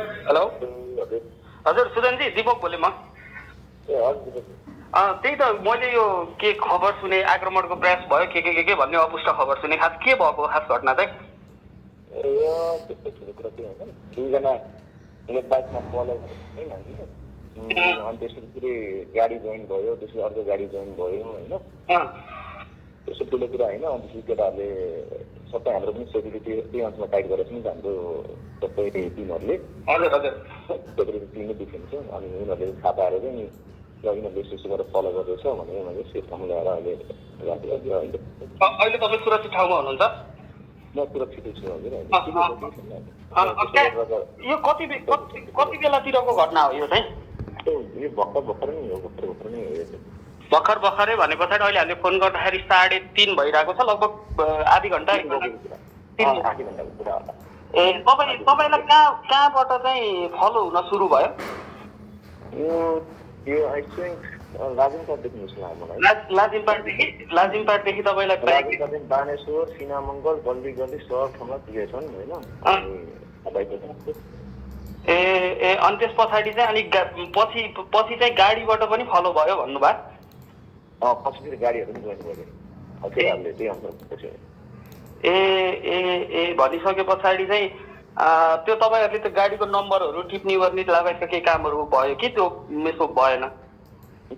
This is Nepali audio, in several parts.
हेलो हजुर सुजनजी, दीपक बोलेँ म। त्यही त मैले यो के खबर सुने, आक्रमणको प्रयास भयो के भन्ने अपुष्ट खबर सुने। खास के भएको खास घटना चाहिँ? त्यस्तो ठुलो कुरा चाहिँ होइन, दुईजना एक बाइकमा फलो होइन अनि त्यसपछि फेरि गाडी जोइन भयो, त्यसपछि अर्को गाडी जोइन भयो होइन, त्यस्तो ठुलो कुरा होइन। अनि त्यसपछि केटाहरूले सबै हाम्रो पनि सेक्युरिटी त्यही अनुसार टाइट गरेर पनि हाम्रो सबै टिमहरूले हजुर हजुर सेक्युरिटी टिमै देखिन्छ। अनि उनीहरूले थाहा पाएर चाहिँ ल यिनीहरूले यस्तो गरेर फलो गर्दैछ भनेर उनीहरूले सेफ ठाउँमा ल्याएर अहिले राखिरहेको अहिले। अहिले तपाईँ सुरक्षित ठाउँमा हुनुहुन्छ? म सुरक्षित छु हजुर। यो कति बेलातिरको घटना हो यो चाहिँ? यो भर्खर नै हो, भर्खर नै हो। भर्खरै भने पछाडि अहिले हामीले फोन गर्दाखेरि 3:30 भइरहेको छ, लगभग आधी घन्टा। ए तपाईँलाई कहाँबाट चाहिँ फलो हुन सुरु भयो? यो आई थिङ्क लाजिमपाटदेखि जस्तो लाग्यो मलाई। लाजिमपाटदेखि तपाईँलाई बानेश्वर, सिनामङ्गल, गल्ली गल्ली सब ठाउँमा पुगेछन् होइन। ए अनि त्यस पछाडि चाहिँ अलिक पछि चाहिँ गाडीबाट पनि फलो भयो भन्नुभयो? पछि फेरि गाडीहरू पनि जोइन गर्यो त्यही अनुसार। ए भनिसके पछाडि चाहिँ त्यो तपाईँहरूले त्यो गाडीको नम्बरहरू टिप्ने गर्ने लगायतका केही कामहरू भयो कि त्यो मेसो भएन?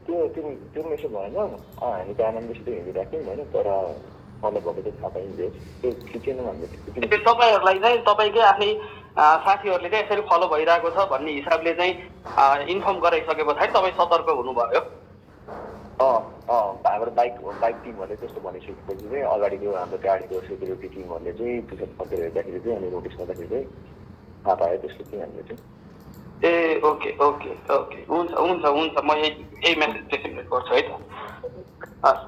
त्यो मेसो भएन। हामी त आनन्दसित हिँडिराख्यौँ होइन, तर फलो भएको चाहिँ थाहा पाइन्थ्यो त्यो खिचेन हामीले। तपाईँहरूलाई चाहिँ तपाईँकै आफ्नै साथीहरूले चाहिँ यसरी फलो भइरहेको छ भन्ने हिसाबले चाहिँ इन्फर्म गराइसके पछाडि तपाईँ सतर्क हुनुभयो? हाम्रो बाइक टिमहरूले त्यस्तो भनिसकेपछि चाहिँ अगाडिको हाम्रो गाडीको सेक्युरिटी टिमहरूले चाहिँ पिछाडि फर्केर हेर्दाखेरि चाहिँ अनि नोटिस गर्दाखेरि चाहिँ थाहा पायो त्यसको चाहिँ हामीले चाहिँ। ए ओके हुन्छ म यही मेसेज डिस्ट्रिब्युट गर्छु है त। हस्।